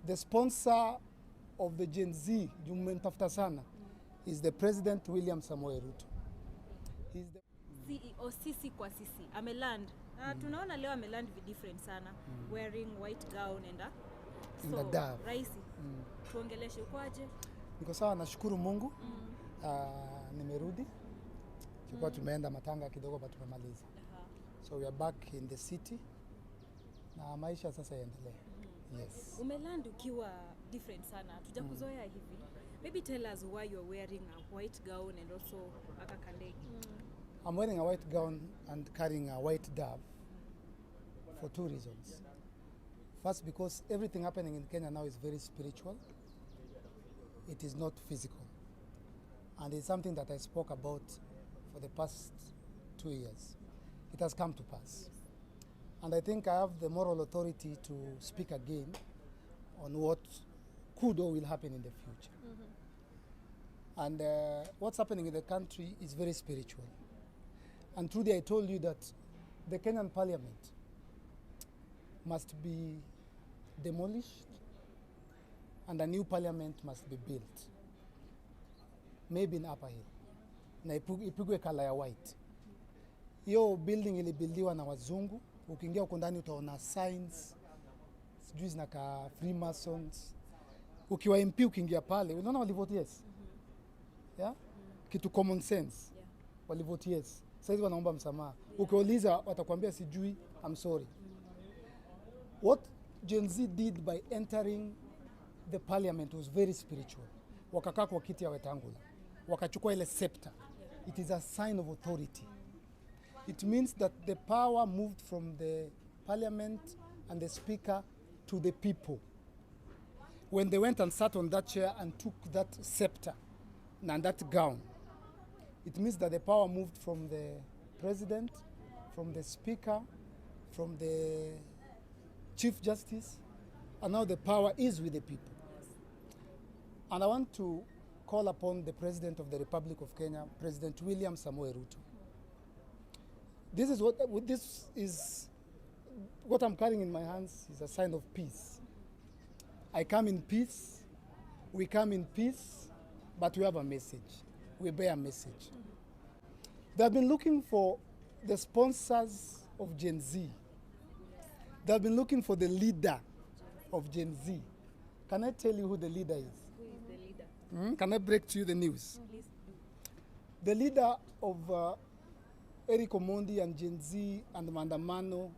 The sponsor of the Gen Z, mmemtafuta sana, is the President William Samoei Ruto. He's the CEO sisi kwa sisi. Ameland. Tunaona leo ameland different sana. Wearing white gown and so raisi. Tuongeleshe kwaje? Niko sawa, nashukuru Mungu. Nimerudi. Tulikuwa tumeenda matanga kidogo but tumemaliza. So we are back in the city. Na maisha sasa yaendelee. Yes. Umeland ukiwa different sana. Tujakuzoea hivi. Maybe tell us why you're wearing a white gown and also akakandegi. I'm wearing a white gown and carrying a white dove for two reasons. First, because everything happening in Kenya now is very spiritual. It is not physical. And it's something that I spoke about for the past 2 years. It has come to pass. And I think I have the moral authority to speak again on what could or will happen in the future. And what's happening in the country is very spiritual. And truly I told you that the Kenyan Parliament must be demolished and a new parliament must be built. Maybe in Upper Hill. Na ipigwe kala ya white. Hiyo building ilibuildiwa na wazungu. Ukiingia huko ndani utaona signs, sijui zinaka Freemasons. Ukiwa MP ukiingia pale, unaona walivote yes. Yeah? Kitu common sense. Walivote yes. Sasa wanaomba msamaha. Ukiuliza watakwambia sijui, I'm sorry. What Gen Z did by entering the parliament was very spiritual. Wakakaa kwa kiti ya Wetangula. Wakachukua ile scepter. It is a sign of authority. It means that the power moved from the parliament and the speaker to the people. When they went and sat on that chair and took that scepter and that gown, it means that the power moved from the president, from the speaker, from the chief justice, and now the power is with the people. And I want to call upon the President of the Republic of Kenya, President William Samoei Ruto. This is what I'm carrying in my hands is a sign of peace. I come in peace, we come in peace, but we have a message. We bear a message. They have been looking for the sponsors of Gen Z. They have been looking for the leader of Gen Z. Can I tell you who the leader is? Who is the leader? Can I break to you the news? Please do. The leader of Omondi and Gen Z and the Mandamano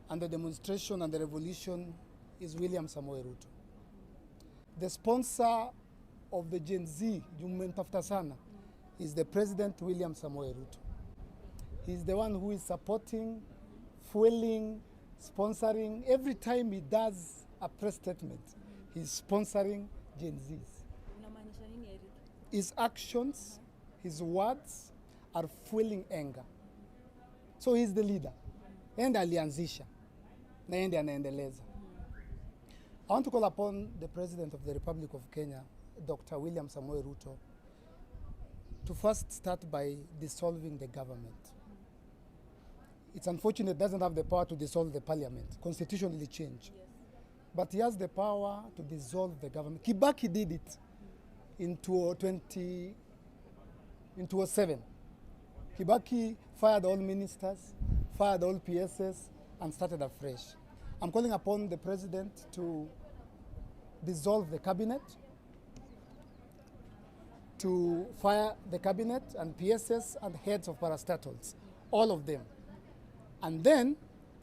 and the demonstration and the revolution is William Samoei Ruto. The sponsor of the Gen Z, mmemtafuta sana, is the President William Samoei Ruto. He's the one who is supporting, fueling, sponsoring. Every time he does a press statement, he's sponsoring Gen Zs. His actions, his words are fueling anger. So he's the leader. And alianzisha. Na yeye ndiye anaendeleza. I want to call upon the President of the Republic of Kenya, Dr. William Samoei Ruto, to first start by dissolving the government. It's unfortunate it doesn't have the power to dissolve the parliament, constitutionally changed. Yes. But he has the power to dissolve the government. Kibaki did it in 2007. Kibaki fired all ministers, fired all PSs, and started afresh. I'm calling upon the president to dissolve the cabinet, to fire the cabinet and PSs and heads of parastatals, all of them. And then,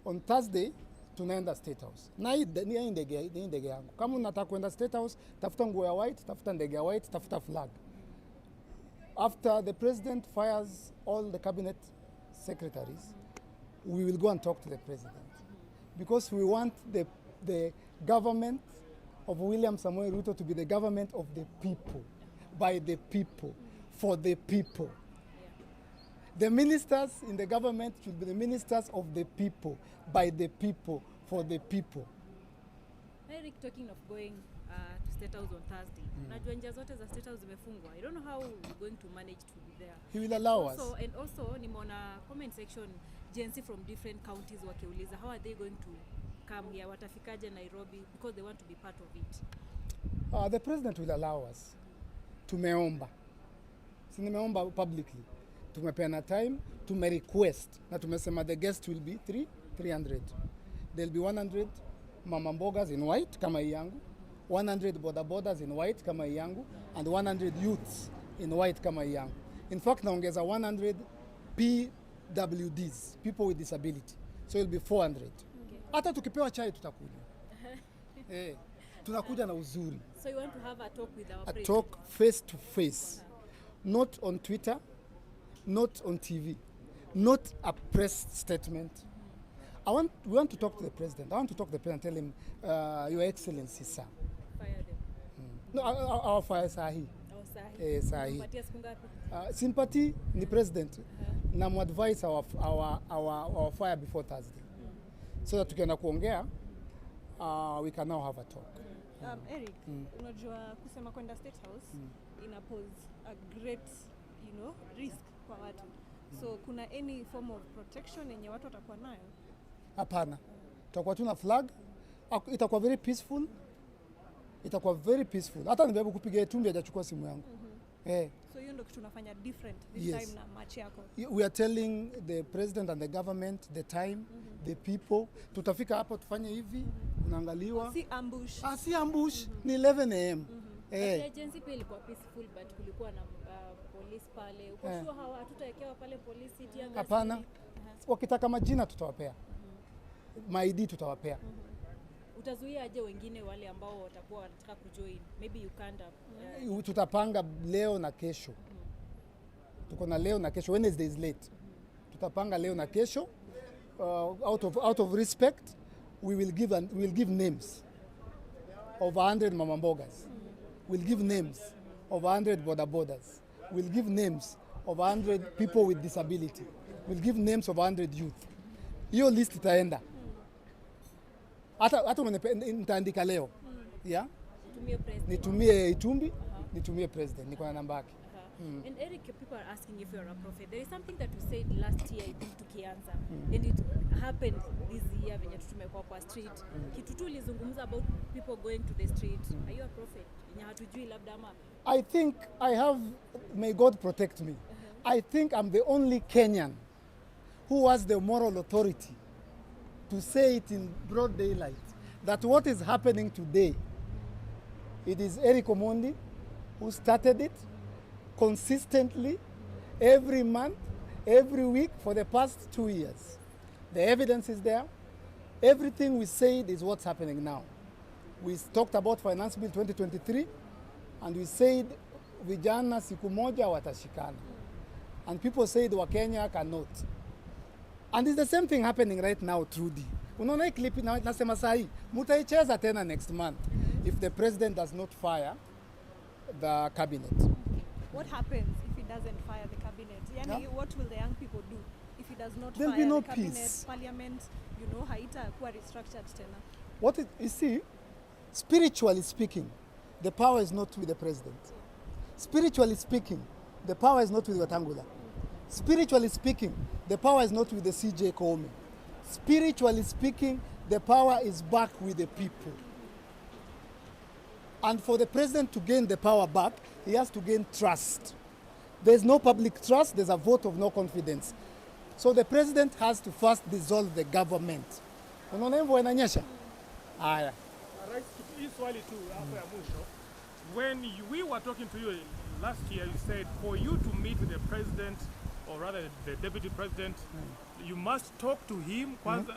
on Thursday, tunaenda Statehouse. Na hii ndege yangu. Kama unataka kwenda Statehouse, tafuta nguo ya white, tafuta ndege ya white, tafuta flag. After the president fires all the cabinet secretaries, we will go and talk to the president. Because we want the government of William Samoei Ruto to be the government of the people, by the people, for the people. The ministers in the government should be the ministers of the people, by the people, for the people. Eric, talking of going to Statehouse on Thursday, unajua njia zote za Statehouse zimefungwa. I don't know how we're going to manage to be there. He will allow us. And also, nimeona comment section, Gen Z from different counties wakiuliza, how are they going to come here, watafikaje Nairobi because they want to be part of it? The president will allow us. Tumeomba. Si nimeomba publicly. Tumepeana time, tumerequest. Na tumesema the guest will be 300. There'll be 100 mama mbogas in white kama hii yangu, 100 bodabodas in white kama hii yangu, and 100 youths in white kama hii yangu. In fact, naongeza 100 PWDs, people with disability. So it'll be 400. Hata tukipewa chai tutakuja. Tunakuja na uzuri. So you want to have a talk with our president? A talk face to face. Not on Twitter, not on TV, not a press statement. We want to talk to the president. I want to talk to the president, tell him, Your Excellency, sir. Fire them. No, our fire sahi. Sahi. Sympathy ni president. Na advise our fire before Thursday. So that tukienda kuongea, we can now have a talk. Eric, unajua kusema kwenda State House ina pose a great, risk kwa watu. So kuna any form of protection yenye watu watakuwa nayo? Hapana. Tutakuwa tuna flag. Itakuwa very peaceful. Itakuwa very peaceful. Hata nibebe kupiga Itumbi hajachukua simu yangu. So hiyo ndio kitu tunafanya different this time na match yako. We are telling the president and the government the time, the people. Tutafika hapa tufanye hivi, unaangaliwa. Si ambush. Si ambush. Ni 11 am. The agency pia ilikuwa peaceful but kulikuwa na police pale. Uko sure hawa hatutawekewa pale polisi tia gasi? Hapana. Wakitaka majina tutawapea. Maidi tutawapea. Utazuia aje wengine wale ambao watakuwa wanataka kujoin? Maybe Uganda. Tutapanga leo na kesho. Tuko na leo na kesho. Wednesday is late. Tutapanga leo na kesho. Out of respect, we will give names of 100 mama mbogas. We'll give names of 100 bodabodas. We'll give names of 100 people with disability. We'll give names of 100 youth. Hiyo list itaenda. Hata nitaandika leo. Yeah? Nitumie Itumbi, nitumie president. Niko na namba yake. And Eric, people are asking if you're a prophet. There is something that you said last year, I think tukianza. And it happened this year when tumekuwa kwa street. Kitu tu ulizungumza about people going to the street. Are you a prophet? Hatujui labda ama. I think I have, may God protect me. I think I'm the only Kenyan who has the moral authority to say it in broad daylight, that what is happening today, it is Eric Omondi who started it consistently, every month, every week for the past 2 years. The evidence is there. Everything we said is what's happening now. We talked about Finance Bill 2023, and we said vijana siku moja watashikana. And people said Wakenya cannot. And it's the same thing happening right now, Trudy. Unaona hii clip nasema sahi, mutaicheza tena next month if the president does not fire the cabinet. What happens if he doesn't fire the cabinet? Yani, what will the young people do if he does not There'll fire be no the cabinet, peace. Parliament, haitakuwa restructured tena? You see, spiritually speaking, the power is not with the president. Spiritually speaking, the power is not with Wetangula. Spiritually speaking, the power is not with the CJ Koome. Spiritually speaking, the power is back with the people. And for the president to gain the power back, he has to gain trust. There's no public trust, there's a vote of no confidence. So the president has to first dissolve the government. Unaona hivyo inanyesha? Haya. Hii swali tu hapo ya mwisho. When we were talking to you last year, you said for you to meet with the president, or rather the deputy president, you must talk to him. Kwanza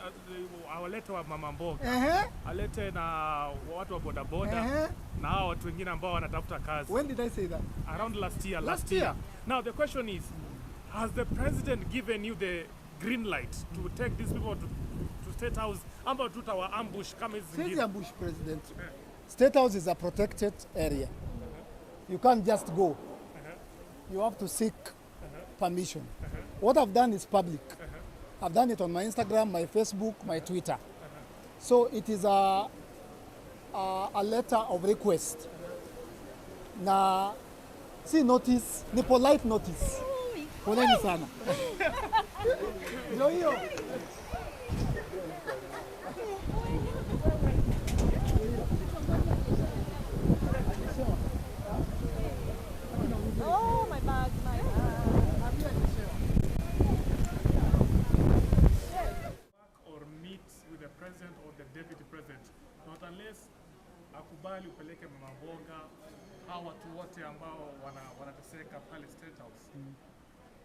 awalete wa mama mboga, alete na watu wa bodaboda, na hao watu wengine ambao wanatafuta kazi. When did I say that? Around last year. Last year. Now the question is, has the president given you the green light to take these people to State House? Amba tutawa ambush kama hizi zingine. Say ambush president. State House is a protected area. You can't just go. You have to seek permission. What I've done is public. I've done it on my Instagram, my Facebook, my Twitter. So it is a letter of request. Na si notice, ni polite notice. Poleni sana. Ndio hiyo. unless akubali upeleke mama mboga hawa watu wote ambao wanateseka pale State House.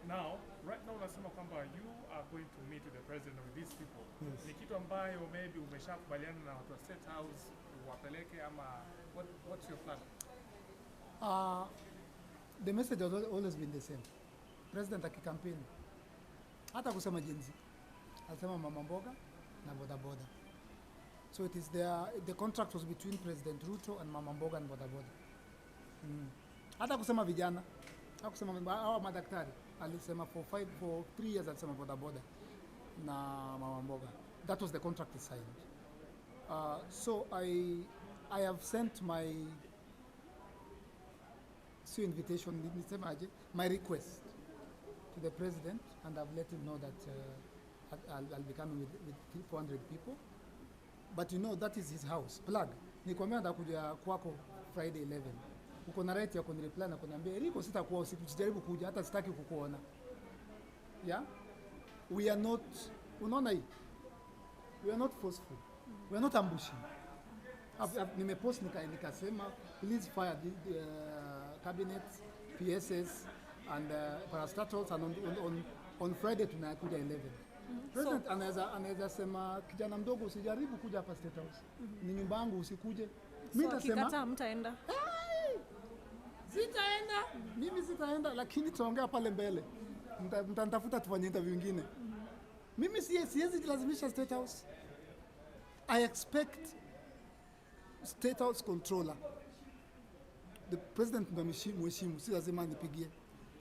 Now, right now unasema kwamba you are going to meet with the president of these people. Yes. Ni kitu ambayo maybe umeshakubaliana na watu wa State House wapeleke ama what's your plan? The message has always been the same. President akikampeni hata kusema jenzi alisema mama mboga na boda boda. So it is the contract was between President Ruto and mama mboga and boda boda. Hata kusema vijana, hata kusema hawa madaktari alisema for 3 years alisema boda boda na mama mboga. That was the contract he signed. So I have sent my invitation, my request to the president, and I've let him know that I'll be coming with 400 people. But you know, that is his house. Plug. Nikwambia ndakuja kwako Friday 11. Uko na right ya kunireply na kuniambia Riko sitakuwa usiku, sijaribu kuja, hata sitaki kukuona. Yeah? We are not, unaona hii? We are not forceful. We are not ambushing. Nimepost nikasema please fire the cabinet, PSS and parastatals, and on Friday tunakuja 11. President anaweza sema kijana mdogo usijaribu kuja hapa State House. Ni nyumba yangu usikuje. Mimi nitasema mtaenda. Sitaenda. Mimi sitaenda, lakini tutaongea pale mbele. Mtanitafuta tufanye interview nyingine. Mimi siwezi jilazimisha State House. I expect State House controller, the president ndo mheshimu, si lazima nipigie.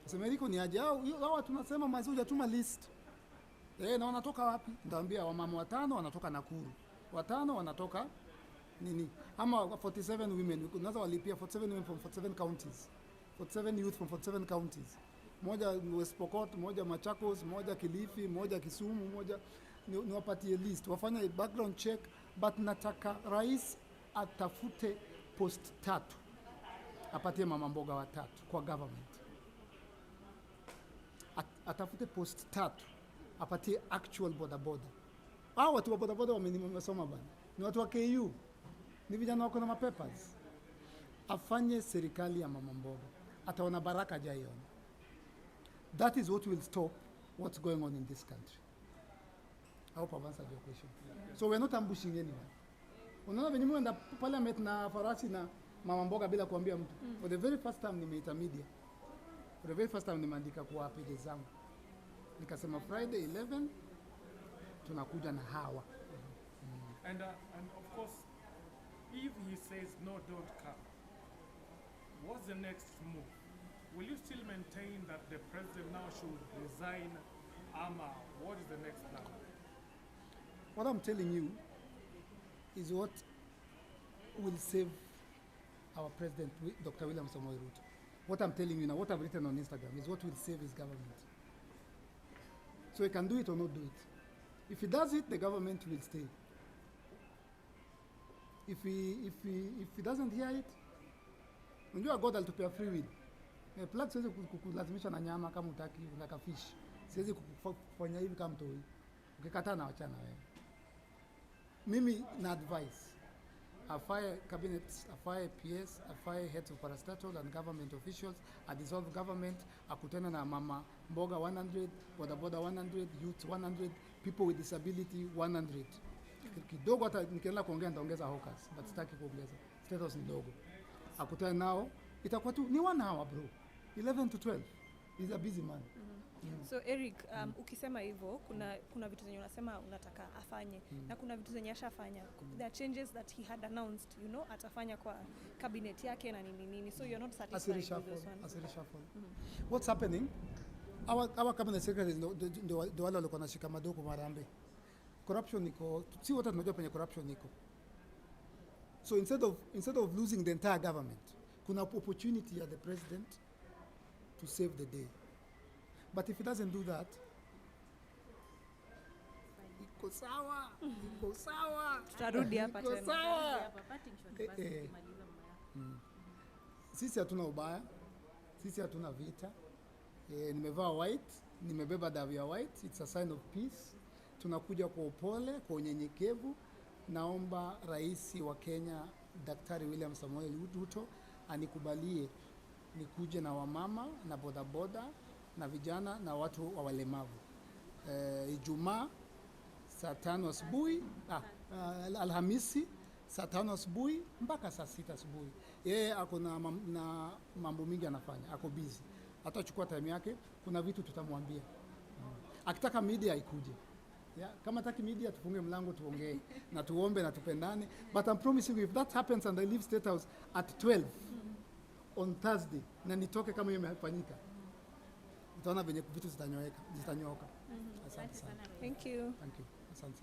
Sema Riko ni aje hao tunasema mazoja tuma list. Na wanatoka wapi? Nitaambia wamama 5 wanatoka Nakuru. 5 wanatoka nini? Ama 47 women. Unaweza walipia 47 women from 47 counties. 47 youth from 47 counties. Moja West Pokot, moja Machakos, moja Kilifi, moja Kisumu, moja niwapatie list. Wafanye background check, but nataka rais atafute post 3. Apatie mama mboga 3 kwa government. Atafute post 3. Apatie actual boda boda. Watu wa boda boda wamesoma bana. Ni watu wa KU. Ni vijana wako na mapapers. Afanye serikali ya mama mboga. Ataona baraka jaiona. That is what will stop what's going on in this country. I hope I've answered your question. So we're not ambushing anyone. Unaona venye mwenda parliament na farasi na mama mboga bila kuambia mtu. For the very first time nimeita media. For the very first time nimeandika kwa page zangu. Nikasema Friday 11 tunakuja na hawa. And of course, if he says no, don't come, what's the next move? Will you still maintain that the president now should resign? What is the next plan? What I'm telling you is what will save our president, Dr. William Samoei Ruto. What I'm telling you now, what I've written on Instagram, is what will save his government. So he can do it or not do it. If he does it, the government will stay. If he doesn't hear it, unajua God alitupea free will. Plug siwezi kulazimisha na nyama kama utaki, unataka fish. Siwezi kufanya hivi kama mtoi. Ukikataa na wachana wewe. Mimi na advice. Afire cabinets, afire PS, afire heads of parastatal and government officials, a dissolve government, akutana na mama mboga 100, boda boda 100, youth 100, people with disability 100. Kidogo hata nikienda kuongea nitaongeza hawkers, but sitaki kuongeza. Status ni dogo. Akutana nao, itakuwa tu ni 1 hour bro. 11 to 12. He's a busy man. So Eric, ukisema hivyo kuna vitu zenye unasema unataka afanye na kuna vitu zenye ashafanya. There are changes that he had announced, atafanya kwa cabinet yake na nini. So you're not satisfied with this one. Asirishafol. What's happening? Our cabinet secretaries ndio wale walikuwa wanashika madoko marambe. Corruption iko, si wote tunajua penye corruption iko. So instead of losing the entire government, kuna opportunity at the president to save the day. But if he doesn't do that, iko sawa. Tutarudi hapa tena. Iko sawa. Sisi hatuna ubaya. Sisi hatuna vita. Nimevaa white, nimebeba davi ya white. It's a sign of peace. Tunakuja kwa upole, kwa unyenyekevu. naomba rais wa Kenya Daktari William Samoei Ruto anikubalie nikuje na wamama na bodaboda na vijana na watu wa walemavu. Ijumaa saa 5 asubuhi, Alhamisi saa 5 asubuhi mpaka saa 6 asubuhi. Yeye ako na mambo mingi anafanya, ako busy. Hatachukua time yake, kuna vitu tutamwambia. Akitaka media ikuje. Yeah, kama taki media tufunge mlango tuongee na tuombe na tupendane, but I'm promising you if that happens and I leave Statehouse at 12 on Thursday na nitoke kama hiyo imefanyika, utaona venye vitu zitanyooka. Asante sana. Thank you. Thank you. Asante.